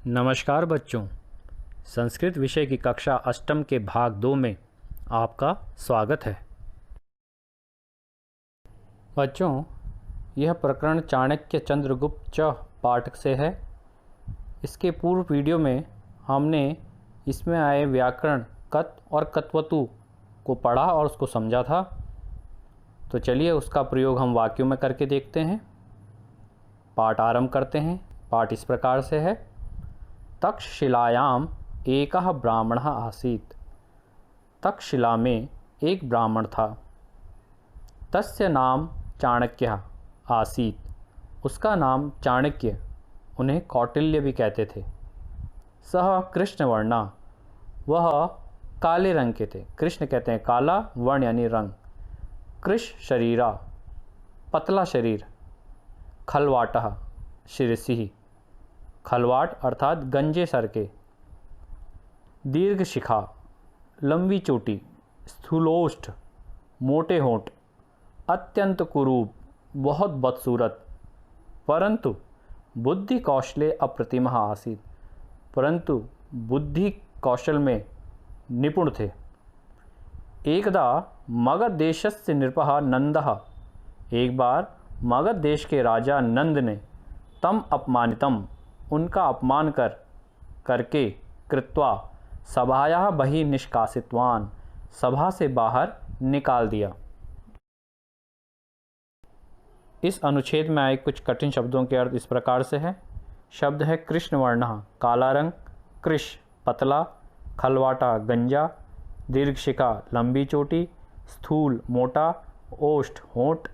नमस्कार बच्चों, संस्कृत विषय की कक्षा अष्टम के भाग 2 में आपका स्वागत है। बच्चों, यह प्रकरण चाणक्य चंद्रगुप्त च पाठ से है। इसके पूर्व वीडियो में हमने इसमें आए व्याकरण कत और कत्वतु को पढ़ा और उसको समझा था। तो चलिए उसका प्रयोग हम वाक्यों में करके देखते हैं। पाठ आरंभ करते हैं। पाठ इस प्रकार से है। तक्षशिलायाम एकः ब्राह्मणः आसीत्। तक्षशिला में एक ब्राह्मण था। तस्य नाम चाणक्यः आसीत्। उसका नाम चाणक्य, उन्हें कौटिल्य भी कहते थे। सह कृष्णवर्णा, वह काले रंग के थे। कृष्ण कहते हैं काला, वर्ण यानी रंग। कृश शरीरा, पतला शरीर। खलवाटः शिरसिः, खलवाट अर्थात गंजे सर के। दीर्घ शिखा, लंबी चोटी। स्थूलोष्ठ, मोटे होंठ। अत्यंत कुरूप, बहुत बदसूरत। परंतु बुद्धि कौशले अप्रतिमः आसीत्। परंतु बुद्धि कौशल में निपुण थे। एकदा मगध देशस्य नृपः नंदः, एक बार मगध देश के राजा नंद ने तम अपमानितम, उनका अपमान करके कृत्वा सभायाः बहिः निष्कासितवान्, सभा से बाहर निकाल दिया। इस अनुच्छेद में आए कुछ कठिन शब्दों के अर्थ इस प्रकार से है। शब्द है कृष्णवर्णः, काला रंग। कृश, पतला। खलवाटा, गंजा। दीर्घशिखा, लंबी चोटी। स्थूल, मोटा। ओष्ठ, होंठ।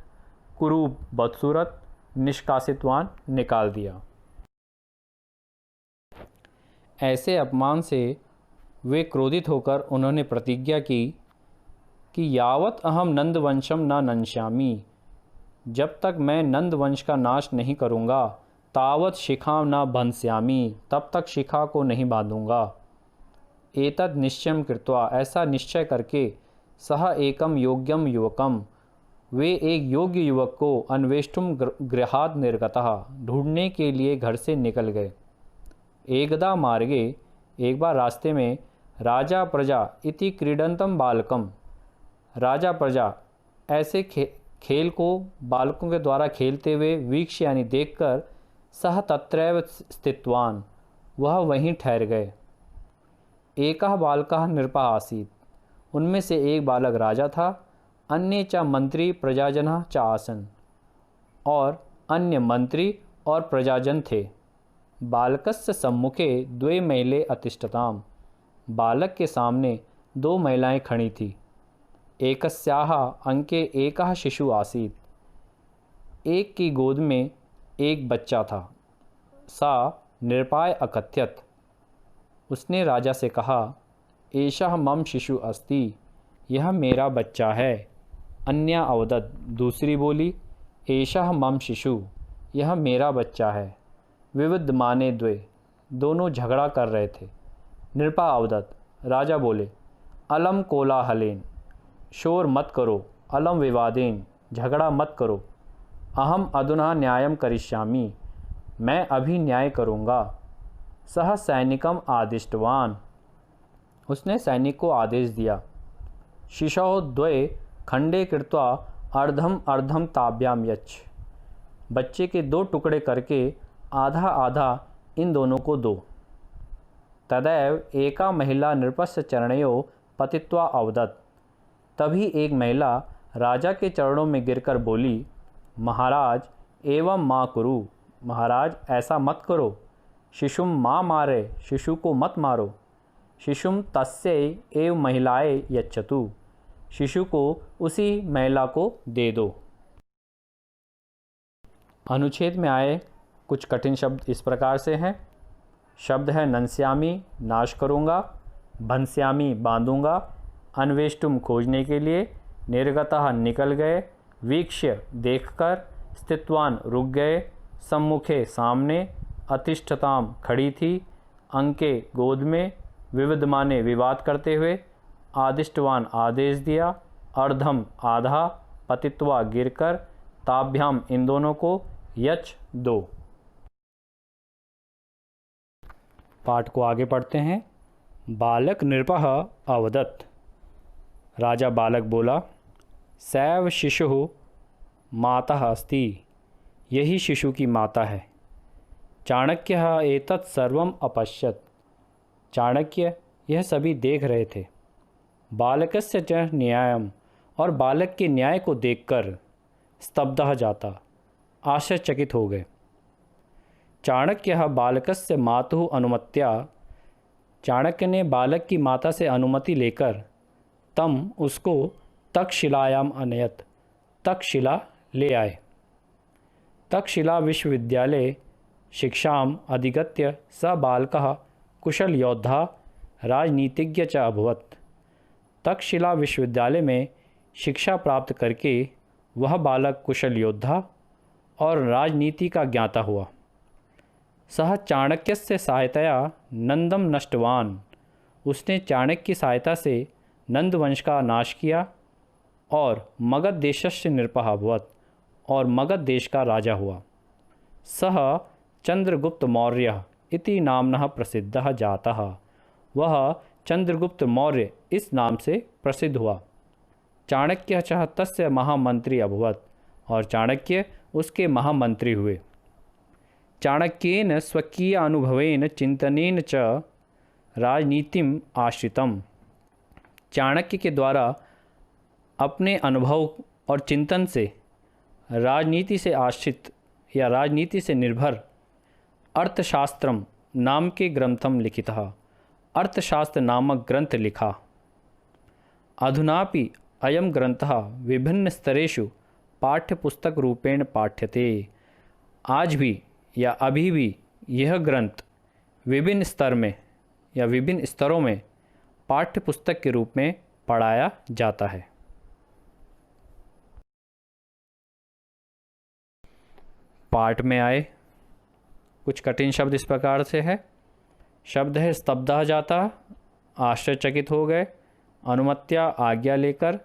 कुरूप, बदसूरत। निष्कासितवान, निकाल दिया। ऐसे अपमान से वे क्रोधित होकर उन्होंने प्रतिज्ञा की कि यावत अहम नंदवंशम न नंश्यामि, जब तक मैं नंद वंश का नाश नहीं करूँगा, तावत शिखा न भंस्यामि, तब तक शिखा को नहीं बांधूंगा। एतद निश्चयं कृत्वा, ऐसा निश्चय करके, सह एकम योग्यम युवकम, वे एक योग्य युवक को अन्वेष्टुम गृहात् निर्गतः, ढूंढने के लिए घर से निकल गए। एकदा मार्गे, एक बार रास्ते में, राजा प्रजा इति क्रीडंतम बालकम, राजा प्रजा ऐसे खेल को बालकों के द्वारा खेलते हुए वीक्ष यानी देखकर, सह तत्रैव स्थितवान, वह वहीं ठहर गए। एकः बालकः नृपः आसीत्, उनमें से एक बालक राजा था। अन्ये च मंत्री प्रजाजनः च आसन्, और अन्य मंत्री और प्रजाजन थे। बालकस्य सम्मुखे द्वे महिले अतिष्ठताम्, बालक के सामने दो महिलाएं खड़ी थी। एकस्याः अंके एकः शिशु आसीत्, एक की गोद में एक बच्चा था। सा निरपाय अकथयत्, उसने राजा से कहा, एषः मम शिशु अस्ति, यह मेरा बच्चा है। अन्या अवदत्, दूसरी बोली, एषः मम शिशु, यह मेरा बच्चा है। विविद्यमाने द्वे, दोनों झगड़ा कर रहे थे। नृपा अवदत्, राजा बोले, अलम कोलाहलेन, शोर मत करो। अलम विवादेन, झगड़ा मत करो। अहम अधुना न्यायम करिष्यामि, मैं अभी न्याय करूँगा। सह सैनिकम आदिष्टवान, उसने सैनिक को आदेश दिया। शिशौ द्वे खंडे कृत्वा अर्धम अर्धम ताभ्याम यच्छ, बच्चे के दो टुकड़े करके आधा आधा इन दोनों को दो। तदैव एका महिला नृपस्य चरणयोः पतित्वा अवदत्, तभी एक महिला राजा के चरणों में गिरकर बोली, महाराज एवं मा कुरु, महाराज ऐसा मत करो। शिशुम मा मारे, शिशु को मत मारो। शिशुम तस्यै एव महिलाये यच्छतु, शिशु को उसी महिला को दे दो। अनुच्छेद में आए कुछ कठिन शब्द इस प्रकार से हैं। शब्द है नंस्यामी, नाश करूँगा। भंस्यामी, बांधूंगा। अन्वेष्टुम, खोजने के लिए। निर्गतः, निकल गए। वीक्ष्य, देखकर। स्थितवान, रुक गए। सम्मुखे, सामने। अतिष्ठताम, खड़ी थी। अंके, गोद में। विविद्यमाने, विवाद करते हुए। आदिष्टवान, आदेश दिया। अर्धम, आधा। पतित्वा, गिरकर। ताभ्याम, इन दोनों को। यच, दो। पाठ को आगे पढ़ते हैं। बालक नृपः अवदत्। राजा बालक बोला, सैव शिशुः माता अस्ति, यही शिशु की माता है। चाणक्यः एतत् सर्वम् अपश्यत्। चाणक्य यह सभी देख रहे थे। बालकस्य च न्यायम्, और बालक के न्याय को देखकर स्तब्धः जाता, आश्चर्यचकित हो गए। चाणक्यः बालकस्य मातुः अनुमत्या, चाणक्य ने बालक की माता से अनुमति लेकर तम उसको तक्षशिलायाम अनयत, तक्षशिला ले आए। तक्षशिला विश्वविद्यालये शिक्षाम अधिगत्य स बालकः कुशल योद्धा राजनीतिज्ञ च अभवत्। तक्षशिला विश्वविद्यालय में शिक्षा प्राप्त करके वह बालक कुशल योद्धा और राजनीति का ज्ञाता हुआ। सह चाणक्यस्य सहायतया नंदम नष्टवान, उसने चाणक्य की सहायता से नंद वंश का नाश किया और मगध देशस्य नृपः अभवत्, और मगध देश का राजा हुआ। सह चंद्रगुप्त मौर्य इति नामनः प्रसिद्धः जातः, वह चंद्रगुप्त मौर्य इस नाम से प्रसिद्ध हुआ। चाणक्य च तस्य महामंत्री अभवत्, और चाणक्य उसके महामंत्री हुए। चाणक्येन स्वकीय अनुभवेन चिंतनेन च राजनीतिम आश्रितम, चाणक्य के द्वारा अपने अनुभव और चिंतन से राजनीति से आश्रित या राजनीति से निर्भर अर्थशास्त्रम नाम के ग्रंथम लिखितः, अर्थशास्त्र नामक ग्रंथ लिखा। अधुनापि अयम ग्रंथः विभिन्न स्तरेषु पाठ्यपुस्तक रूपेण पाठ्यते, आज भी या अभी भी यह ग्रंथ विभिन्न स्तर में या विभिन्न स्तरों में पाठ्यपुस्तक के रूप में पढ़ाया जाता है। पाठ में आए कुछ कठिन शब्द इस प्रकार से है। शब्द है स्तब्धः जाता, आश्चर्यचकित हो गए। अनुमत्या आज्ञा लेकर,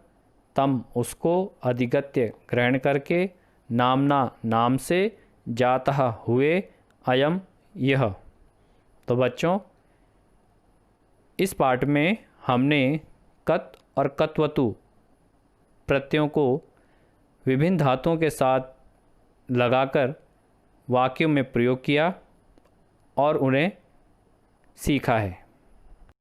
तम उसको, अधिगत्य ग्रहण करके, नामना नाम से, जातः हुए, अयम यह। तो बच्चों, इस पाठ में हमने कत और कत्वतु प्रत्ययों को विभिन्न धातुओं के साथ लगाकर वाक्यों में प्रयोग किया और उन्हें सीखा है।